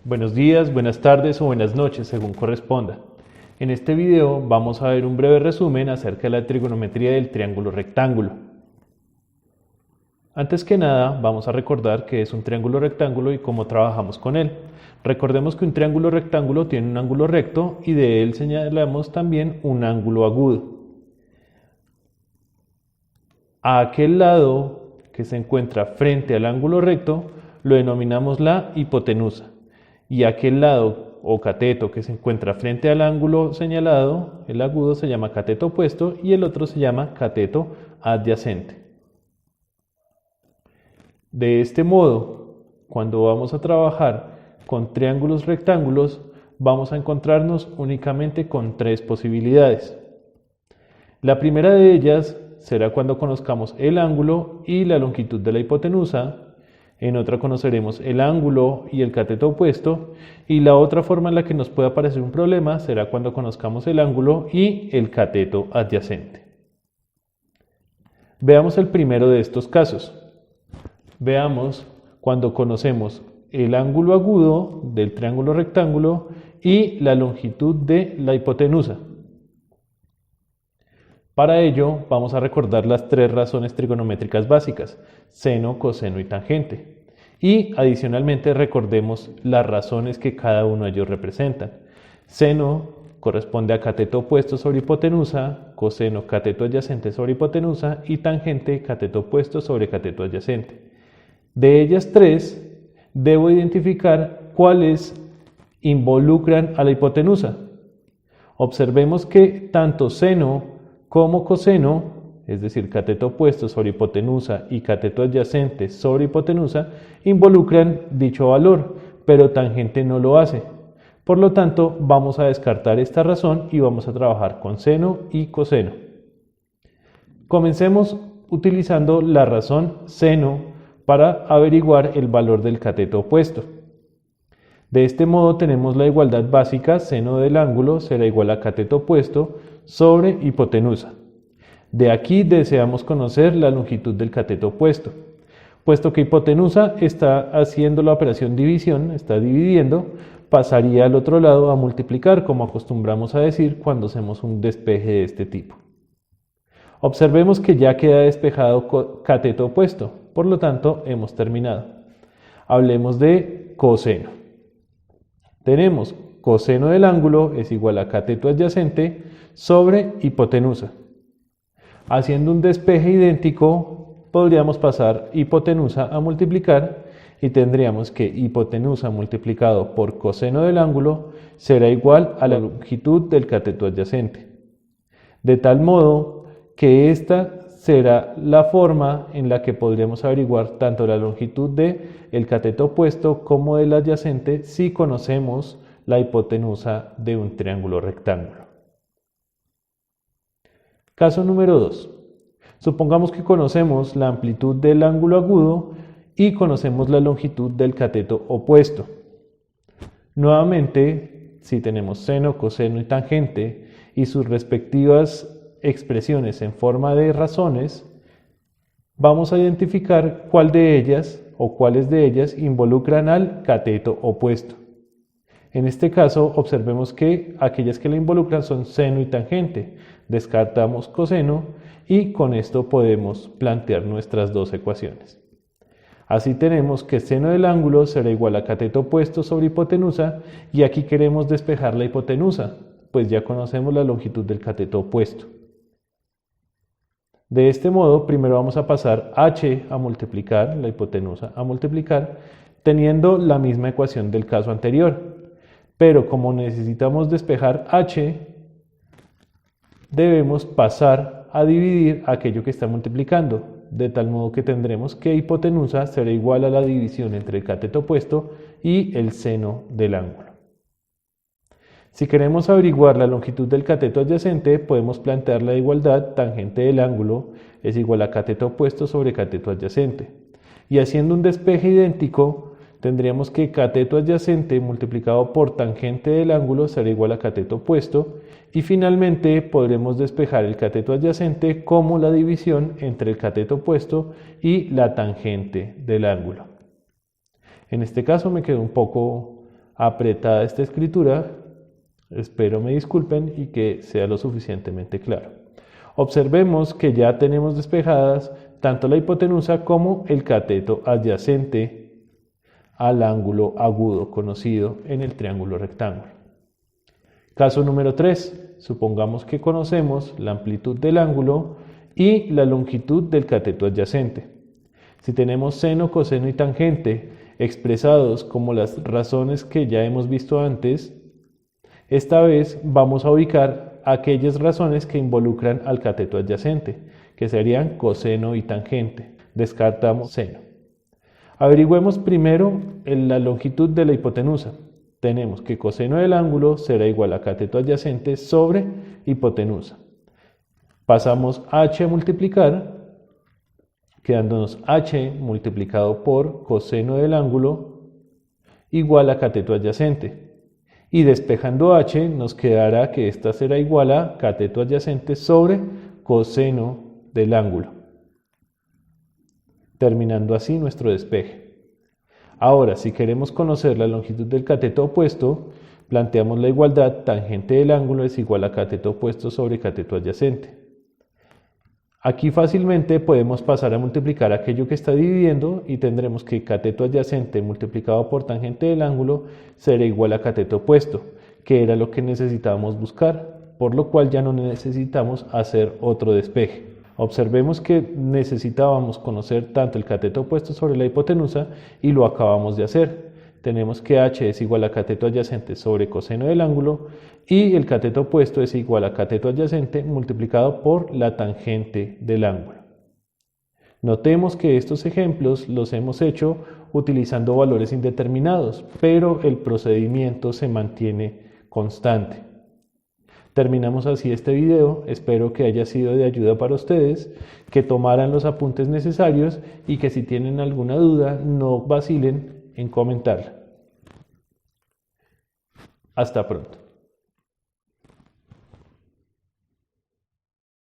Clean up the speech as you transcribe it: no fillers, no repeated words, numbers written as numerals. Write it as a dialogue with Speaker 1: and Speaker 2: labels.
Speaker 1: Buenos días, buenas tardes o buenas noches, según corresponda. En este video vamos a ver un breve resumen acerca de la trigonometría del triángulo rectángulo. Antes que nada, vamos a recordar qué es un triángulo rectángulo y cómo trabajamos con él. Recordemos que un triángulo rectángulo tiene un ángulo recto y de él señalamos también un ángulo agudo. A aquel lado que se encuentra frente al ángulo recto lo denominamos la hipotenusa. Y aquel lado o cateto que se encuentra frente al ángulo señalado, el agudo, se llama cateto opuesto y el otro se llama cateto adyacente. De este modo, cuando vamos a trabajar con triángulos rectángulos, vamos a encontrarnos únicamente con tres posibilidades. La primera de ellas será cuando conozcamos el ángulo y la longitud de la hipotenusa. En otra conoceremos el ángulo y el cateto opuesto, y la otra forma en la que nos puede aparecer un problema será cuando conozcamos el ángulo y el cateto adyacente. Veamos el primero de estos casos. Veamos cuando conocemos el ángulo agudo del triángulo rectángulo y la longitud de la hipotenusa. Para ello vamos a recordar las tres razones trigonométricas básicas: seno, coseno y tangente. Y adicionalmente recordemos las razones que cada uno de ellos representan. Seno corresponde a cateto opuesto sobre hipotenusa, coseno cateto adyacente sobre hipotenusa y tangente cateto opuesto sobre cateto adyacente. De ellas tres, debo identificar cuáles involucran a la hipotenusa. Observemos que tanto seno como coseno, es decir, cateto opuesto sobre hipotenusa y cateto adyacente sobre hipotenusa, involucran dicho valor, pero tangente no lo hace. Por lo tanto, vamos a descartar esta razón y vamos a trabajar con seno y coseno. Comencemos utilizando la razón seno para averiguar el valor del cateto opuesto. De este modo tenemos la igualdad básica: seno del ángulo será igual a cateto opuesto sobre hipotenusa. De aquí deseamos conocer la longitud del cateto opuesto. Puesto que hipotenusa está haciendo la operación división, está dividiendo, pasaría al otro lado a multiplicar, como acostumbramos a decir cuando hacemos un despeje de este tipo. Observemos que ya queda despejado cateto opuesto, por lo tanto hemos terminado. Hablemos de coseno. Tenemos coseno del ángulo es igual a cateto adyacente sobre hipotenusa. Haciendo un despeje idéntico, podríamos pasar hipotenusa a multiplicar y tendríamos que hipotenusa multiplicado por coseno del ángulo será igual a la longitud del cateto adyacente. De tal modo que esta será la forma en la que podremos averiguar tanto la longitud del cateto opuesto como del adyacente si conocemos la hipotenusa de un triángulo rectángulo. Caso número 2. Supongamos que conocemos la amplitud del ángulo agudo y conocemos la longitud del cateto opuesto. Nuevamente, si tenemos seno, coseno y tangente y sus respectivas expresiones en forma de razones, vamos a identificar cuál de ellas o cuáles de ellas involucran al cateto opuesto. En este caso, observemos que aquellas que la involucran son seno y tangente. Descartamos coseno y con esto podemos plantear nuestras dos ecuaciones. Así tenemos que seno del ángulo será igual a cateto opuesto sobre hipotenusa y aquí queremos despejar la hipotenusa, pues ya conocemos la longitud del cateto opuesto. De este modo, primero vamos a pasar h a multiplicar, la hipotenusa a multiplicar, teniendo la misma ecuación del caso anterior. Pero como necesitamos despejar h, debemos pasar a dividir aquello que está multiplicando, de tal modo que tendremos que hipotenusa será igual a la división entre el cateto opuesto y el seno del ángulo. Si queremos averiguar la longitud del cateto adyacente, podemos plantear la igualdad tangente del ángulo es igual a cateto opuesto sobre cateto adyacente. Y haciendo un despeje idéntico, tendríamos que cateto adyacente multiplicado por tangente del ángulo será igual a cateto opuesto. Y finalmente podremos despejar el cateto adyacente como la división entre el cateto opuesto y la tangente del ángulo. En este caso me quedó un poco apretada esta escritura. Espero me disculpen y que sea lo suficientemente claro. Observemos que ya tenemos despejadas tanto la hipotenusa como el cateto adyacente al ángulo agudo conocido en el triángulo rectángulo. Caso número 3. Supongamos que conocemos la amplitud del ángulo y la longitud del cateto adyacente. Si tenemos seno, coseno y tangente expresados como las razones que ya hemos visto antes, esta vez vamos a ubicar aquellas razones que involucran al cateto adyacente, que serían coseno y tangente. Descartamos seno. Averigüemos primero la longitud de la hipotenusa. Tenemos que coseno del ángulo será igual a cateto adyacente sobre hipotenusa. Pasamos h a multiplicar, quedándonos h multiplicado por coseno del ángulo igual a cateto adyacente. Y despejando h nos quedará que esta será igual a cateto adyacente sobre coseno del ángulo, terminando así nuestro despeje. Ahora, si queremos conocer la longitud del cateto opuesto, planteamos la igualdad tangente del ángulo es igual a cateto opuesto sobre cateto adyacente. Aquí fácilmente podemos pasar a multiplicar aquello que está dividiendo y tendremos que cateto adyacente multiplicado por tangente del ángulo será igual a cateto opuesto, que era lo que necesitábamos buscar, por lo cual ya no necesitamos hacer otro despeje. Observemos que necesitábamos conocer tanto el cateto opuesto sobre la hipotenusa y lo acabamos de hacer. Tenemos que h es igual a cateto adyacente sobre coseno del ángulo y el cateto opuesto es igual a cateto adyacente multiplicado por la tangente del ángulo. Notemos que estos ejemplos los hemos hecho utilizando valores indeterminados, pero el procedimiento se mantiene constante. Terminamos así este video, espero que haya sido de ayuda para ustedes, que tomaran los apuntes necesarios y que si tienen alguna duda no vacilen en comentarla. Hasta pronto.